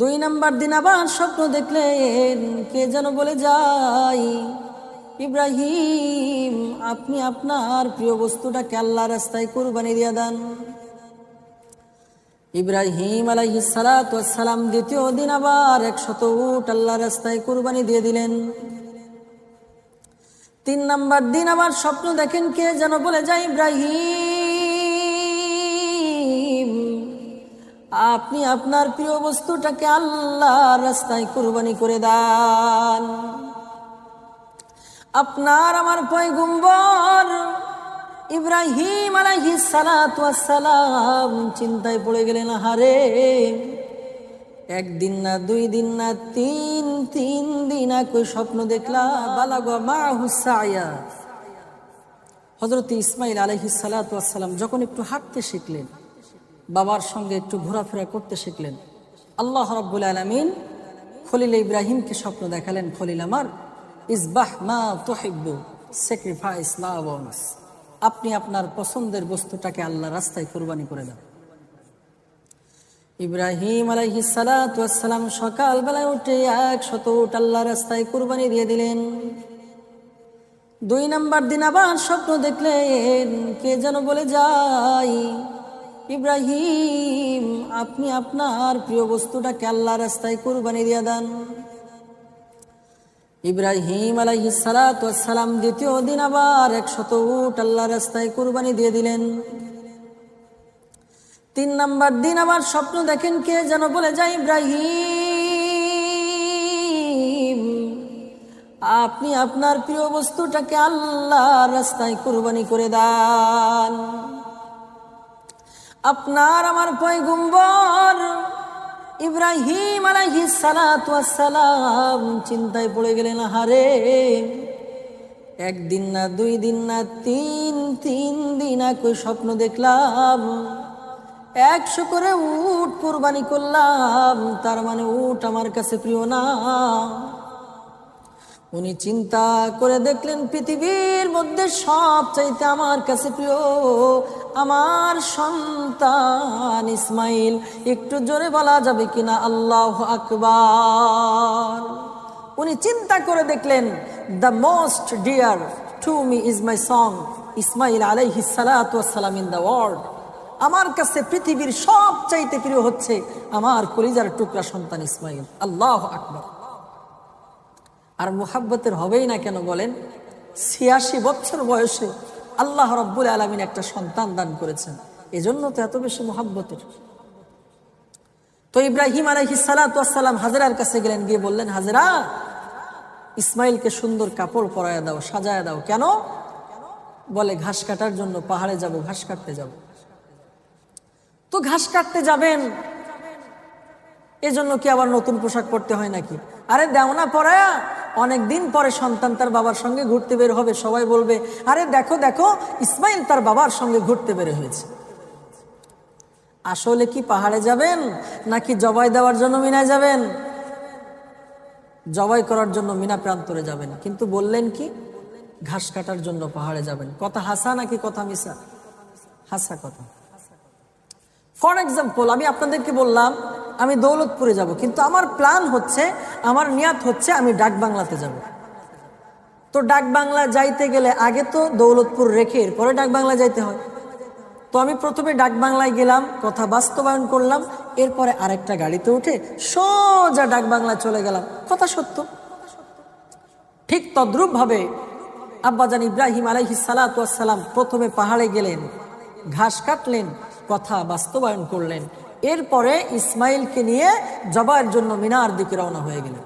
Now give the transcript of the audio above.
দুই নাম্বার দিন আবার স্বপ্ন দেখলেন, কে যেন বলে যায়, ইব্রাহিম আপনি আপনার প্রিয় বস্তুটাকে আল্লাহর রাস্তায় কুরবানি দিয়ে দেন। ইব্রাহিম আলাইহিস সালাতু ওয়াস সালাম দ্বিতীয় দিন আবার 100 উট আল্লাহর রাস্তায় কুরবানি দিয়ে দিলেন। তিন নাম্বার দিন আবার স্বপ্ন দেখেন, কে যেন বলে যায়, ইব্রাহিম আপনি আপনার প্রিয় বস্তুটাকে আল্লাহর রাস্তায় কুরবানি করে দেন। আপনার আমার পয়গম্বর ইব্রাহিম আলাইহিস সালাতু ওয়াস সালাম চিন্তায় পড়ে গেলেন, হারে একদিন না, দুই দিন না, তিন দিন একই স্বপ্ন দেখলাম। বালাগা মাহু সায়া। হযরত ইসমাইল আলাইহিস সালাতু ওয়াস সালাম যখন একটু হাঁটতে শিখলেন, বাবার সঙ্গে একটু ঘোরাফেরা করতে শিখলেন, আল্লাহ রাব্বুল আলামিন খলিল ইব্রাহিমকে স্বপ্ন দেখালেন, খলিল আমার, ইসবাহ মা তুহিব্বু, স্যাক্রিফাইস লাভ ওয়ান্স, আপনি আপনার পছন্দের বস্তুটাকে আল্লাহর রাস্তায় কুরবানি করে দেন। ইব্রাহিম আলাইহিস সালাতু ওয়াস সালাম সকালবেলায় উঠে 100 উট আল্লাহর রাস্তায় কুরবানি দিয়ে দিলেন। দুই নাম্বার দিন আবার স্বপ্ন দেখলেন, কে যেন বলে যায়, ইব্রাহিম আপনি আপনার প্রিয় বস্তুটাকে আল্লাহর রাস্তায় কুরবানি দিয়ে দেন। ইব্রাহিম আলাইহিস সালাতু ওয়াস সালাম দ্বিতীয় দিন আবার 100 উট আল্লাহর রাস্তায় কুরবানি দিয়ে দিলেন। তিন নাম্বার দিন আবার স্বপ্ন দেখেন, কে যেন বলে যায়, ইব্রাহিম আপনি আপনার প্রিয় বস্তুটাকে আল্লাহর রাস্তায় কুরবানি করে দেন। আপনার আমার পয়গম্বর ইব্রাহিম আলাইহিস সালাতু ওয়াস সালাম চিন্তায় পড়ে গেলেন, হারে একদিন না, দুই দিন না, তিন দিন একই স্বপ্ন দেখলাম, 100 করে উট কুরবানি করলাম, তার মানে উট আমার কাছে প্রিয় না। উনি চিন্তা করে দেখলেন, পৃথিবীর মধ্যে সবচাইতে আমার কাছে প্রিয় আমার সন্তান ইসমাইল। একটু জোরে বলা যাবে কিনা আল্লাহু আকবার। উনি চিন্তা করে দেখলেন, the most dear to me is my son Ismail আলাইহিস সালাতু ওয়াস সালাম ইন দ্য ওয়ার্ল্ড। আমার কাছে পৃথিবীর সবচাইতে প্রিয় হচ্ছে আমার কলিজার টুকরা সন্তান ইসমাইল। আল্লাহু আকবার। আর মুহাব্বতের হবেই না কেন বলেন? 86 বছর বয়সে আল্লাহ রাব্বুল আলামিন একটা সন্তান দান করেছেন, এজন্য তো এত বেশি মুহাব্বতের। তো ইব্রাহিম আলাইহিস সালাতু ওয়াস সালাম হাজেরার কাছে গেলেন, গিয়ে বললেন, হাজেরা ইসমাইলকে সুন্দর কাপড় পরায়া দাও, সাজায়া দাও। কেন? বলে ঘাস কাটার জন্য পাহাড়ে যাব, ঘাস কাটতে যাব। তো ঘাস কাটতে যাবেন, এজন্য কি আবার নতুন পোশাক পরতে হয় নাকি? আরে দাও না পরায়া, অনেকদিন পরে সন্তান তার বাবার সঙ্গে ঘুরতে বের হবে, সবাই বলবে, আরে দেখো দেখো ইসমাইল তার বাবার সঙ্গে ঘুরতে বের হয়েছে। আসলে কি পাহাড়ে যাবেন নাকি জবাই দেওয়ার জন্য মিনায় যাবেন? জবাই করার জন্য মিনা প্রান্তরে যাবেন, কিন্তু বললেন কি ঘাস কাটার জন্য পাহাড়ে যাবেন। কথা হাসা নাকি কথা মিশা? হাসা কথা। ফর এক্সাম্পল, আমি আপনাদেরকে বললাম আমি দৌলতপুরে যাব, কিন্তু আমার প্ল্যান হচ্ছে, আমার নিয়াত হচ্ছে আমি ডাকবাংলাতে যাব। তো ডাকবাংলা যাইতে গেলে আগে তো দৌলতপুর রেখে এরপরে ডাকবাংলা যাইতে হয়। তো আমি প্রথমে ডাকবাংলায় গেলাম, কথা বাস্তবায়ন করলাম, এরপরে আরেকটা গাড়িতে উঠে সোজা ডাকবাংলা চলে গেলাম। কথা সত্য। ঠিক তদ্রূপ ভাবে আব্বাজান ইব্রাহিম আলাইহিস সালাতু ওয়াস সালাম প্রথমে পাহাড়ে গেলেন, ঘাস কাটলেন, কথা বাস্তবায়ন করলেন, এরপরে ইসমাইলকে নিয়ে জবাইয়ের জন্য মিনার দিকে রওনা হয়ে গেলেন।